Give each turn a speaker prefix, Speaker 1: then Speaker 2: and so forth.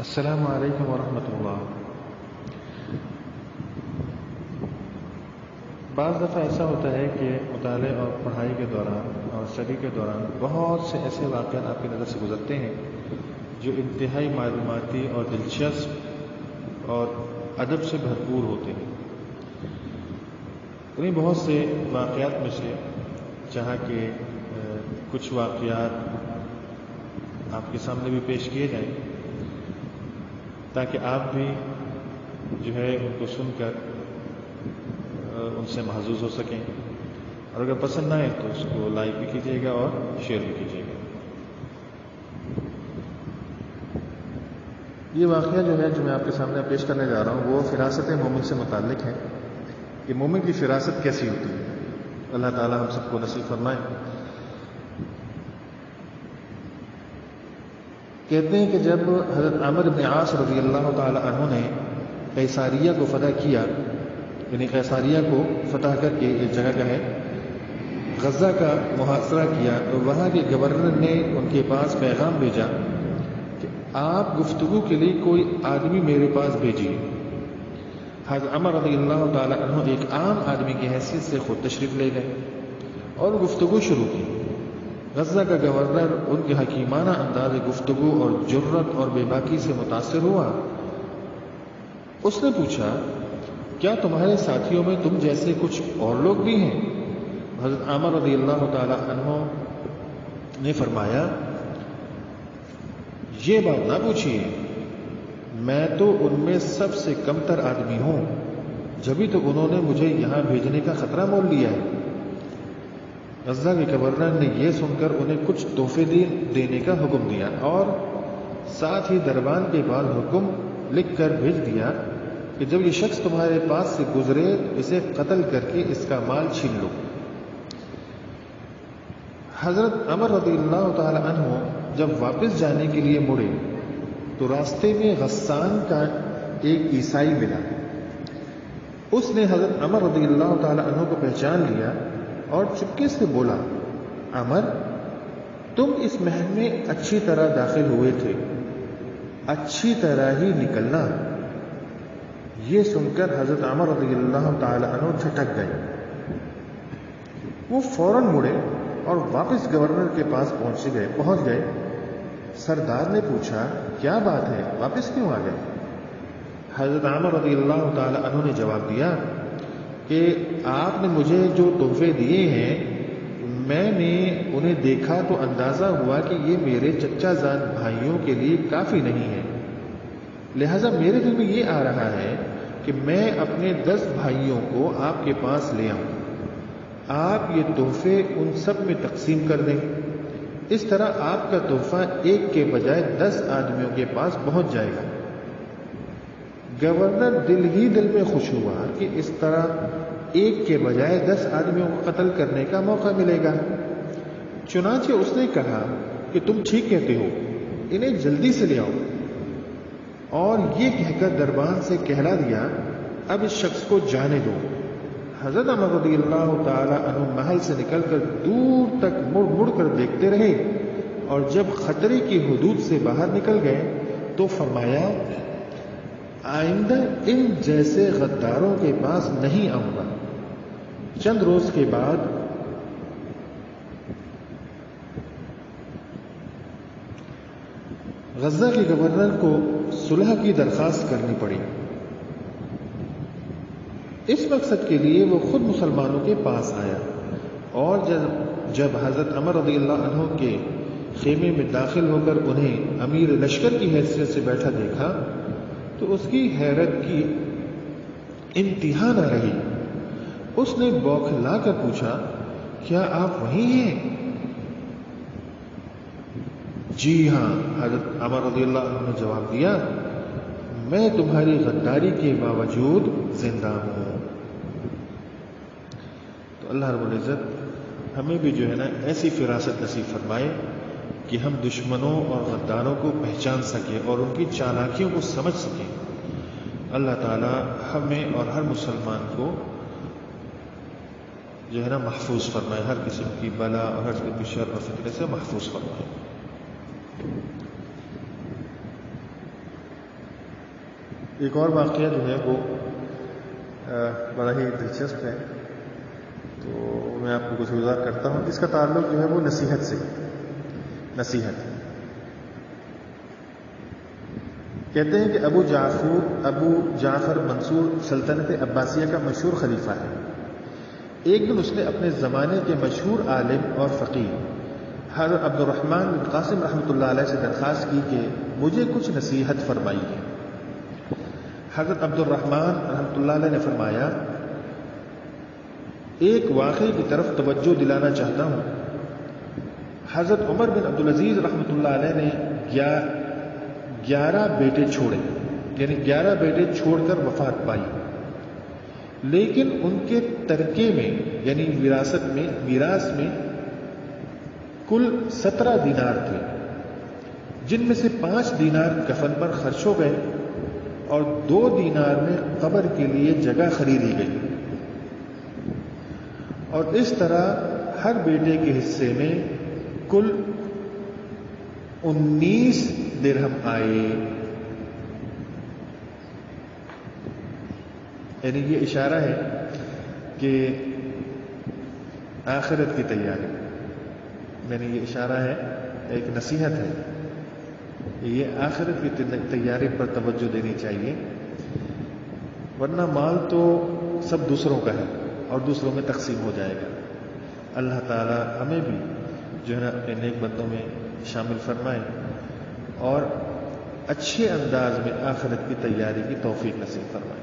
Speaker 1: السلام علیکم ورحمۃ اللہ۔ بعض دفعہ ایسا ہوتا ہے کہ مطالعے اور پڑھائی کے دوران اور اسٹڈی کے دوران بہت سے ایسے واقعات آپ کی نظر سے گزرتے ہیں جو انتہائی معلوماتی اور دلچسپ اور ادب سے بھرپور ہوتے ہیں۔ انہیں بہت سے واقعات میں سے چاہا کہ کچھ واقعات آپ کے سامنے بھی پیش کیے جائیں تاکہ آپ بھی جو ہے ان کو سن کر ان سے محظوظ ہو سکیں، اور اگر پسند نہ آئے تو اس کو لائک بھی کیجیے گا اور شیئر بھی کیجیے گا۔ یہ واقعہ جو ہے جو میں آپ کے سامنے پیش کرنے جا رہا ہوں وہ فراست مومن سے متعلق ہے کہ مومن کی فراست کیسی ہوتی ہے۔ اللہ تعالی ہم سب کو نصیب فرمائے۔ کہتے ہیں کہ جب حضرت عمرو بن عاص رضی اللہ تعالی عنہ نے قیصاریہ کو فتح کیا، یعنی قیصاریہ کو فتح کر کے ایک جگہ کا ہے غزہ کا محاصرہ کیا، تو وہاں کے گورنر نے ان کے پاس پیغام بھیجا کہ آپ گفتگو کے لیے کوئی آدمی میرے پاس بھیجیے۔ حضرت عمر رضی اللہ تعالی عنہ ایک عام آدمی کی حیثیت سے خود تشریف لے گئے اور گفتگو شروع کی۔ غزہ کا گورنر ان کے حکیمانہ انداز گفتگو اور جرت اور بے باکی سے متاثر ہوا۔ اس نے پوچھا، کیا تمہارے ساتھیوں میں تم جیسے کچھ اور لوگ بھی ہیں؟ حضرت عمر رضی اللہ تعالی عنہ نے فرمایا، یہ بات نہ پوچھیے، میں تو ان میں سب سے کم تر آدمی ہوں، جبھی تو انہوں نے مجھے یہاں بھیجنے کا خطرہ مول لیا ہے۔ غزہ کے گورنر نے یہ سن کر انہیں کچھ تحفے دینے کا حکم دیا اور ساتھ ہی دربان کے بعد حکم لکھ کر بھیج دیا کہ جب یہ شخص تمہارے پاس سے گزرے اسے قتل کر کے اس کا مال چھین لو۔ حضرت عمر رضی اللہ تعالی عنہ جب واپس جانے کے لیے مڑے تو راستے میں غسان کا ایک عیسائی ملا۔ اس نے حضرت عمر رضی اللہ تعالی عنہ کو پہچان لیا اور چپکے سے بولا، عمر، تم اس محل میں اچھی طرح داخل ہوئے تھے، اچھی طرح ہی نکلنا۔ یہ سن کر حضرت عمر رضی اللہ تعالی عنہ جھٹک گئے۔ وہ فوراً مڑے اور واپس گورنر کے پاس پہنچ گئے۔ سردار نے پوچھا، کیا بات ہے، واپس کیوں آ گئے؟ حضرت عمر رضی اللہ تعالی عنہ نے جواب دیا کہ آپ نے مجھے جو تحفے دیے ہیں میں نے انہیں دیکھا تو اندازہ ہوا کہ یہ میرے چچا زاد بھائیوں کے لیے کافی نہیں ہے، لہذا میرے دل میں یہ آ رہا ہے کہ میں اپنے 10 بھائیوں کو آپ کے پاس لے آؤں، آپ یہ تحفے ان سب میں تقسیم کر دیں، اس طرح آپ کا تحفہ ایک کے بجائے 10 آدمیوں کے پاس پہنچ جائے گا۔ گورنر دل ہی دل میں خوش ہوا کہ اس طرح ایک کے بجائے 10 آدمیوں کو قتل کرنے کا موقع ملے گا۔ چنانچہ اس نے کہا کہ تم ٹھیک کہتے ہو، انہیں جلدی سے لے آؤ، اور یہ کہہ کر دربان سے کہلا دیا، اب اس شخص کو جانے دو۔ حضرت عمر رضی اللہ تعالی عنہ محل سے نکل کر دور تک مڑ مڑ کر دیکھتے رہے، اور جب خطرے کی حدود سے باہر نکل گئے تو فرمایا، آئندہ ان جیسے غداروں کے پاس نہیں آؤں گا۔ چند روز کے بعد غزہ کے گورنر کو صلح کی درخواست کرنی پڑی۔ اس مقصد کے لیے وہ خود مسلمانوں کے پاس آیا، اور جب حضرت عمر رضی اللہ عنہ کے خیمے میں داخل ہو کر انہیں امیر لشکر کی حیثیت سے بیٹھا دیکھا تو اس کی حیرت کی انتہا نہ رہی۔ اس نے بوکھلا کر پوچھا، کیا آپ وہی ہیں؟ جی ہاں، حضرت عمر رضی اللہ عنہ نے جواب دیا، میں تمہاری غداری کے باوجود زندہ ہوں۔ تو اللہ رب العزت ہمیں بھی جو ہے نا ایسی فراست نصیب فرمائے کہ ہم دشمنوں اور غداروں کو پہچان سکیں اور ان کی چالاکیوں کو سمجھ سکیں۔ اللہ تعالی ہمیں اور ہر مسلمان کو جو ہے نا محفوظ فرمائے، ہر قسم کی بلا اور ہر قسم کی شر اور فتنے سے محفوظ فرمائے۔ ایک اور واقعہ جو ہے وہ بڑا ہی دلچسپ ہے، تو میں آپ کو کچھ گزار کرتا ہوں. اس کا تعلق جو ہے وہ نصیحت سے. نصیحت کہتے ہیں کہ ابو جعفر منصور سلطنت عباسیہ کا مشہور خلیفہ ہے. ایک دن اس نے اپنے زمانے کے مشہور عالم اور فقیہ حضرت عبد الرحمن بن قاسم رحمۃ اللہ علیہ سے درخواست کی کہ مجھے کچھ نصیحت فرمائیے. حضرت عبد الرحمن رحمۃ اللہ علیہ نے فرمایا، ایک واقعے کی طرف توجہ دلانا چاہتا ہوں. حضرت عمر بن عبدالعزیز رحمۃ اللہ علیہ نے 11 بیٹے چھوڑے، یعنی 11 بیٹے چھوڑ کر وفات پائی، لیکن ان کے ترکے میں یعنی میراث میں کل 17 دینار تھے، جن میں سے 5 دینار کفن پر خرچ ہو گئے اور 2 دینار میں قبر کے لیے جگہ خریدی گئی. اور اس طرح ہر بیٹے کے حصے میں کل 19 درہم آئے. یعنی یہ اشارہ ہے کہ آخرت کی تیاری، یعنی یہ اشارہ ہے، ایک نصیحت ہے، یہ آخرت کی تیاری پر توجہ دینی چاہیے، ورنہ مال تو سب دوسروں کا ہے اور دوسروں میں تقسیم ہو جائے گا. اللہ تعالی ہمیں بھی جو ہے نا اپنے نیک بندوں میں شامل فرمائے اور اچھے انداز میں آخرت کی تیاری کی توفیق نصیب فرمائے.